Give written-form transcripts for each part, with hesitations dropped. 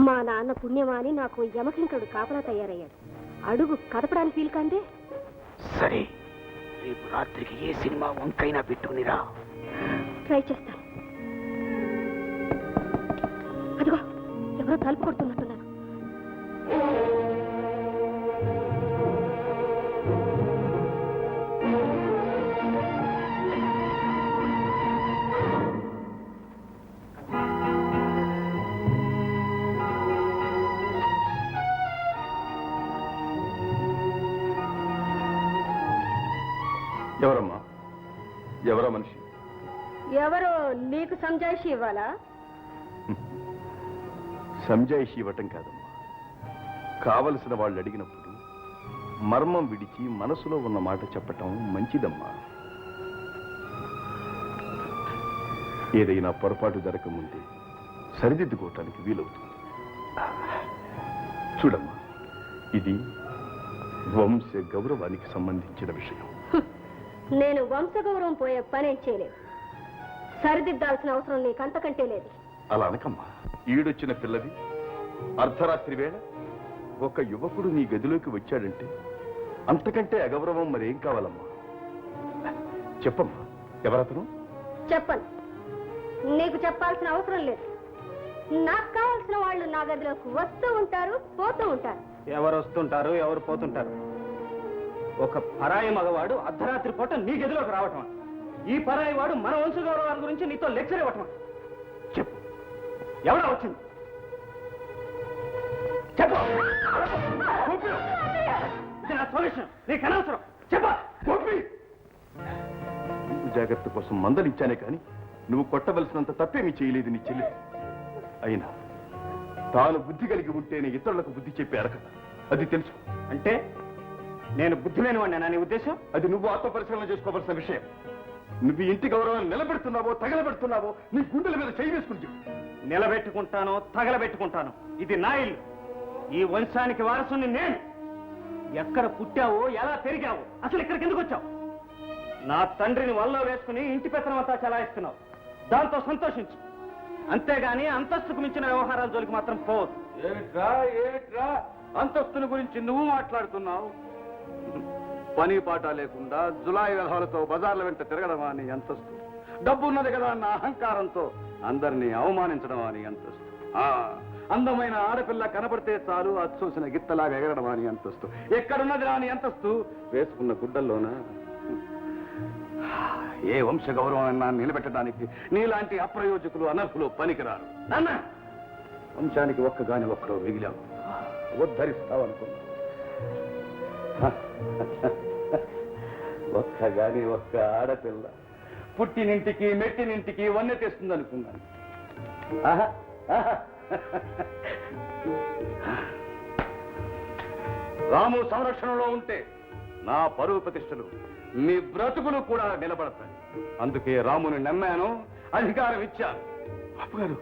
మా నాన్న పుణ్యమాని నాకు యమకింకుడు కాపలా తయారయ్యాడు. అడుగు కదపడానికి వీలు కాందే. సరే, రేపు రాత్రికి ఏ సినిమా వంకైనా పెట్టుకునిరా. ట్రై చేస్తాను. అదిగో ఎవరో తలుపు కొడుతున్నట్టున్నారు. ఎవరమ్మా? ఎవరా మనిషి? ఎవరో నీకు సంజాయిషి ఇవ్వాలా? సంజాయిషి ఇవ్వటం కాదమ్మా, కావలసిన వాళ్ళు అడిగినప్పుడు మర్మం విడిచి మనసులో ఉన్న మాట చెప్పటం మంచిదమ్మా. ఏదైనా పొరపాటు జరగకముందే సరిదిద్దుకోవటానికి వీలవుతుంది. చూడమ్మా, ఇది వంశ గౌరవానికి సంబంధించిన విషయం. నేను వంశగౌరవం పోయే పనేం చేయలేదు. సరిదిద్దాల్సిన అవసరం నీకు అంతకంటే లేదు. అలా అనకమ్మా. ఈడొచ్చిన పిల్లవి అర్ధరాత్రి వేళ ఒక యువకుడు నీ గదిలోకి వచ్చాడంటే అంతకంటే అగౌరవం మరేం కావాలమ్మా? చెప్పమ్మా, ఎవరతను? చెప్పను. నీకు చెప్పాల్సిన అవసరం లేదు. నాకు కావాల్సిన వాళ్ళు నా గదిలోకి వస్తూ ఉంటారు, పోతూ ఉంటారు. ఎవరు వస్తుంటారు, ఎవరు పోతుంటారు? ఒక పరాయి మగవాడు అర్ధరాత్రి పూట నీ గదిలోకి రావటమా? ఈ పరాయి వాడు మన వంశ గౌరవాల గురించి నీతో లెక్చర్ ఇవ్వటమా? చెప్పు, ఎవడా వచ్చింది? చెప్పు. ఇది నా సొల్యూషన్, నీకు అనవసరం. చెప్పా. జాగ్రత్త కోసం మందలిచ్చానే కానీ నువ్వు కొట్టవలసినంత తప్పేమీ చేయలేదు నీ చెల్లి. అయినా తాను బుద్ధి కలిగి ఉంటేనే ఇతరులకు బుద్ధి చెప్పే అర్హత, అది తెలుసు. అంటే నేను బుద్ధి లేనివాడినా నీ ఉద్దేశం? అది నువ్వు ఆత్మపరిశీలన చేసుకోవాల్సిన విషయం. నువ్వు ఇంటి గౌరవాన్ని నిలబెడుతున్నావో తగలబెడుతున్నావో నీ గుండెల మీద చేయి వేసుకుంటూ. నిలబెట్టుకుంటానో తగలబెట్టుకుంటానో, ఇది నా ఇల్లు. ఈ వంశానికి వారసుని నేను. ఎక్కడ పుట్టావో, ఎలా పెరిగావో, అసలు ఇక్కడికి ఎందుకు వచ్చావు? నా తండ్రిని వల్ల వేసుకుని ఇంటి పెత్తనం అంతా చలాయిస్తున్నావు. దాంతో సంతోషించు. అంతేగాని అంతస్తుకు మించిన వ్యవహారాల జోలికి మాత్రం పోవద్దు. ఏమిట్రా అంతస్తుల గురించి నువ్వు మాట్లాడుతున్నావు? పని పాట లేకుండా జులాయి వ్యవహారాలతో బజార్ల వెంట తిరగడమా నీ అంతస్తు? డబ్బు ఉన్నది కదా అన్న అహంకారంతో అందరినీ అవమానించడమా నీ అంతస్తు? అందమైన ఆడపిల్ల కనపడితే చాలు అచ్చూసిన గిత్తలాగా ఎగరడమా నీ అంతస్తు? ఎక్కడున్నది రా నీ అంతస్తు? వేసుకున్న గుడ్డల్లోనా? ఏ వంశ గౌరవాన్ని నిలబెట్టడానికి నీలాంటి అప్రయోజకులు అనర్హులు పనికిరారు. నాన్న, వంశానికి ఒక్కగాని ఒక్కడో మిగిలావు, ఉద్ధరిస్తావనుకున్నా. ఒక్కగాని ఒక్క ఆడపిల్ల పుట్టినింటికి మెట్టినింటికి వన్నె తెస్తుంది అనుకున్నాను. రాము సంరక్షణలో ఉంటే నా పరువు ప్రతిష్టలు, మీ బ్రతుకులు కూడా నిలబడతాయి. అందుకే రాముని నమ్మాను, అధికారం ఇచ్చాను. బాబుగారు,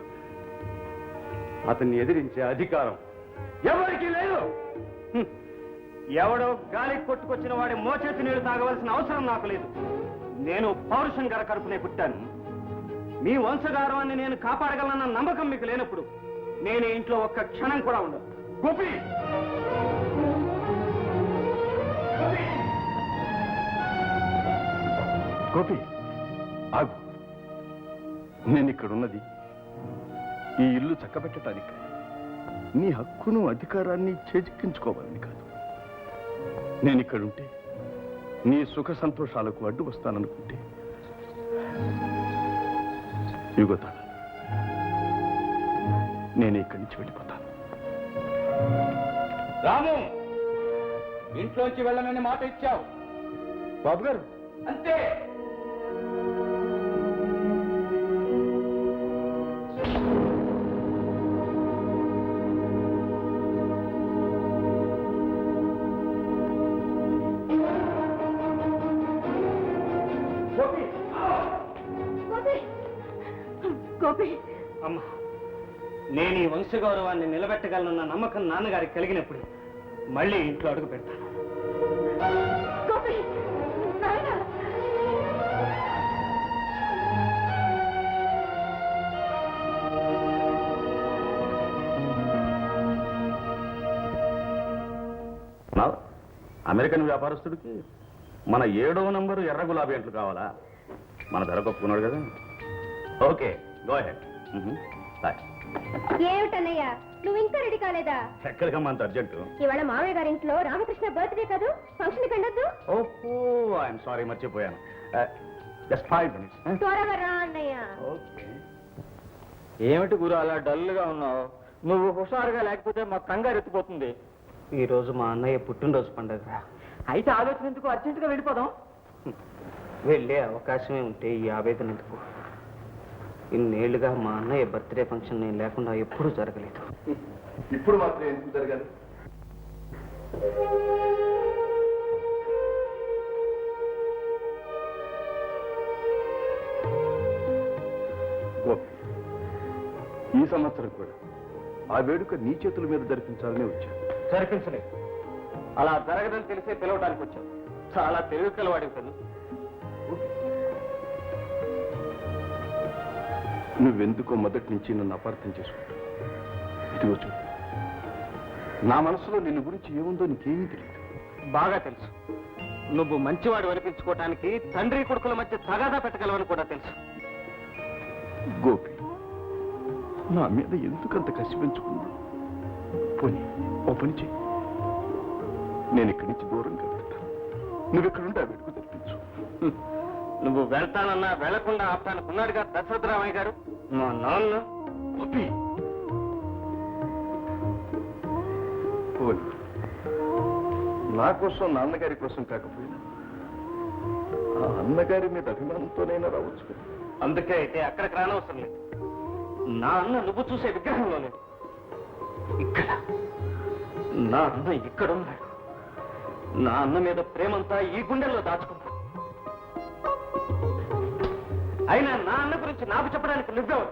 అతన్ని ఎదిరించే అధికారం ఎవరికి లేదు. ఎవడో గాలి కొట్టుకొచ్చిన వాడి మోచేతి నీళ్లు తాగవలసిన అవసరం నాకు లేదు. నేను పౌరుషం గల కడుపునే పుట్టాను. మీ వంశగౌరవాన్ని నేను కాపాడగలనన్న నమ్మకం మీకు లేనప్పుడు నేను ఇంట్లో ఒక్క క్షణం కూడా ఉండదు. గోపి, గోపి ఆగు. నేను ఇక్కడున్నది ఈ ఇల్లు చక్కబెట్టడానికి, నీ హక్కును అధికారాన్ని చేజిక్కించుకోవాలని కాదు. నేను ఇక్కడుంటే నీ సుఖ సంతోషాలకు అడ్డు వస్తాననుకుంటే యుగత నేను ఇక్కడి నుంచి వెళ్ళిపోతాను. రాము, ఇంట్లోంచి వెళ్ళనని మాట ఇచ్చావు. బాబు గారు, అంతే. అమ్మా, నేను ఈ వంశగౌరవాన్ని నిలబెట్టగలనన్న నమ్మకం నాన్నగారికి కలిగినప్పుడు మళ్ళీ ఇంట్లో అడుగు పెడతాను. అమెరికన్ వ్యాపారస్తుడికి మన 7వ నంబరు ఎర్ర గులాబీ అంట్లు కావాలా? మన ధర ఒప్పుకున్నాడు కదా. Okay, go ahead. బాయ్. ఏమిటన్నయ్యా నువ్వు ఇంకా రెడీ కాలేదా? ఎక్కడికమ్మా అంత అర్జెంటు? ఇవాళ మామయ్య గారి ఇంట్లో రామకృష్ణ బర్త్డే కాదు, ఫంక్షన్ కండద్దు. ఓహో, ఐఎమ్ సారీ, మర్చిపోయాను. Just 5 minutes. త్వరగా రా అన్నయ్య. ఓకే. ఏమిటి గురు అలా డల్గా ఉన్నావు? నువ్వు హుషారుగా లేకపోతే మా కంగారు ఎత్తిపోతుంది. ఈ రోజు మా అన్నయ్య పుట్టినరోజు పండుగ. అయితే ఆలోచన ఎందుకు, అర్జెంటుగా వెళ్ళిపోదాం. వెళ్ళే అవకాశమే ఉంటే ఈ ఆవేదన ఎందుకు? ఇన్నేళ్లుగా మా అన్నయ్య బర్త్డే ఫంక్షన్ నేను లేకుండా ఎప్పుడూ జరగలేదు. ఇప్పుడు మాత్రం ఎందుకు జరగాలి? గోపి, ఈ సంవత్సరం కూడా ఆ వేడుక నీ చేతుల మీద జరిపించాలని వచ్చాను. జరిపించలేదు. అలా జరగదని తెలిసే పిలవడానికి వచ్చావు. చాలా తెలివి కలవాడివి కదా. నువ్వెందుకో మొదటి నుంచి నన్ను అపార్థం చేసుకుంటావు. ఇదిగో చూడు, నా మనసులో నిన్ను గురించి ఏముందో నీకేమీ తెలియదు. బాగా తెలుసు. నువ్వు మంచివాడు అనిపించుకోవటానికి తండ్రి కొడుకుల మధ్య తగాదా పెట్టగలవని కూడా తెలుసు. గోపి, నా మీద ఎందుకంత కసి పెంచుకుంది? పోనీ ఓ పని చెయ్యి, నేను ఇక్కడి నుంచి దూరంగా వెళ్తాను. నువ్వెక్కడుంటే ఆ వేడుక తెప్పించు. నువ్వు వెళ్తానన్నా వెళ్లకుండా ఆపుతానుకున్నాడుగా దశరథరామయ్య గారు, మా నాన్న. గోపి, పోనీ నా కోసం నాన్నగారి కోసం కాకపోయినా ఆ అన్నగారి మీద అభిమానంతోనైనా రావచ్చు కదా. అందుకే అయితే అక్కడికి రానవసరం లేదు. నా అన్న నువ్వు చూసే విగ్రహంలో లేదు, ఇక్కడ. నా అన్న ఇక్కడున్నాడు. నా అన్న మీద ప్రేమంతా ఈ గుండెల్లో దాచుకున్నాడు. అయినా నా అన్న గురించి నాకు చెప్పడానికి నువ్వెవరు?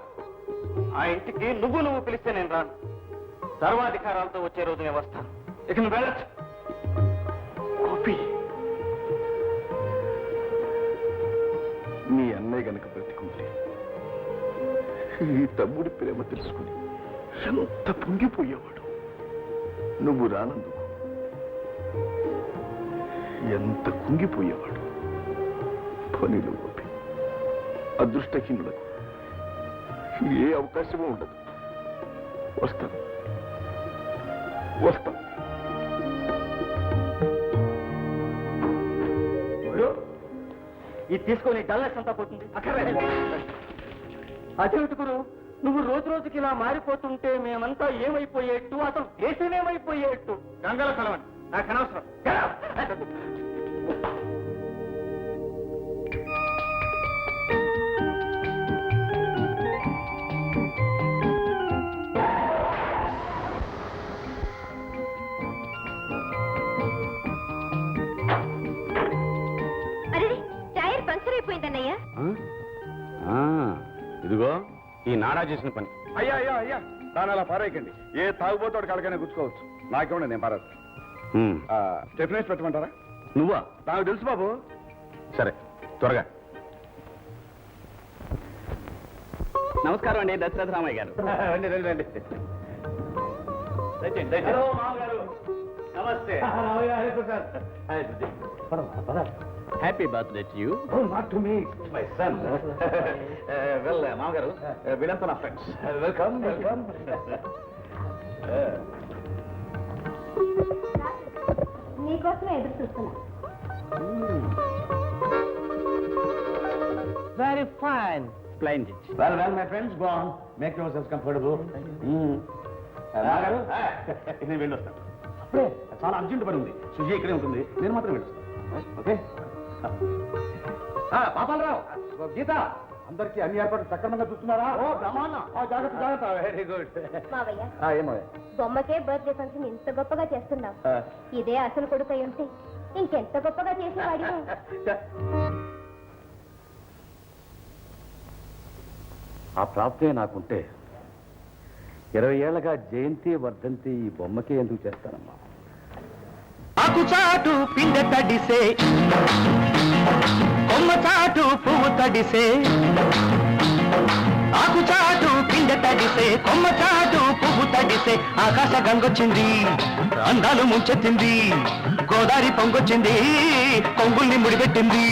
ఆ ఇంటికి నువ్వు పిలిస్తే నేను రాను. సర్వాధికారాలతో వచ్చే రోజు నేను వస్తాను. ఇక నువ్వు వెళ్ళచ్చు. గోపి, నీ అన్నయ్య గనక బ్రతికుంటే ఈ తమ్ముడి ప్రేమ తెలుసుకుని ఎంత పొంగిపోయేవాడు. నువ్వు రానందుకు ఎంత కుంగిపోయేవాడు. పనిలో గోపి, అదృష్టహీనులకు ఏ అవకాశమూ ఉండదు. వస్తాను. ఇది తీసుకొని డల్నెస్ అంతా పోతుంది. అదేమిటి గురు, నువ్వు రోజు రోజుకి ఇలా మారిపోతుంటే మేమంతా ఏమైపోయేట్టు, అసలు దేశం ఏమైపోయేట్టు? గంగలో కలవండి, నాకు అనవసరం. అరే, టైర్ పంక్చర్ అయిపోయిందన్నయ్య. ఇదిగో ఈ నాడా చేసిన పని. అయ్యా అయ్యా అయ్యా, దాని అలా పారేయకండి. ఏ తాగుబోతాడు కలకనే గుచ్చుకోవచ్చు. నాకేమండి, నేను పారేస్తాను. స్టెఫినేస్ పెట్టమంటారా? నువ్వా? నాకు తెలుసు బాబు. సరే, త్వరగా. నమస్కారం అండి దశరథరామయ్య గారు. రండి రండి రండి. హలో మామగారు, నమస్తే. Happy birthday to you. Not to me, my son. Well మామగారు, వీళ్ళంతా నా ఫ్రెండ్స్. Welcome welcome. నీకోసమే ఎదురు చూస్తున్నా. Very fine. Splendid. Well, my friends, go on. Make yourselves comfortable. మామగారు, నేను వెళ్ళొస్తాను. అప్పుడే చాలా అర్జెంట్ పని ఉంది. సుజీ ఇక్కడే ఉంటుంది, నేను మాత్రం వెళ్ళొస్తాను. ఓకే? పాపాలరావు, గీత, అందరికీ అన్ని ఏర్పాట్లు సక్రమంగా చూస్తున్నారా? ఓ బ్రహ్మాండం. జాగ్రత్త జాగ్రత్త. Very good. మావయ్య, ఏమో బొమ్మకే బర్త్డే ఫంక్షన్ ఇంత గొప్పగా చేస్తున్నావు. ఇదే అసలు కొడుకు అయి ఉంటే ఇంకెంత గొప్పగా చేసేవాడి. ఆ ప్రాప్తే నాకుంటే 20 ఏళ్లగా జయంతి వర్ధంతి ఈ బొమ్మకే ఎందుకు చేస్తానమ్మా? ఆకుచాటు పిందె తడిసే, కొమ్మ చాటు పువ్వు తడిసే, ఆకుచాటు పిండ తడిసే కొమ్మ చాటు పువ్వు తడిసే ఆకాశ గంగొచ్చింది అందాలు ముంచెత్తింది గోదారి పొంగొచ్చింది కొంగుల్ని ముడిపెట్టింది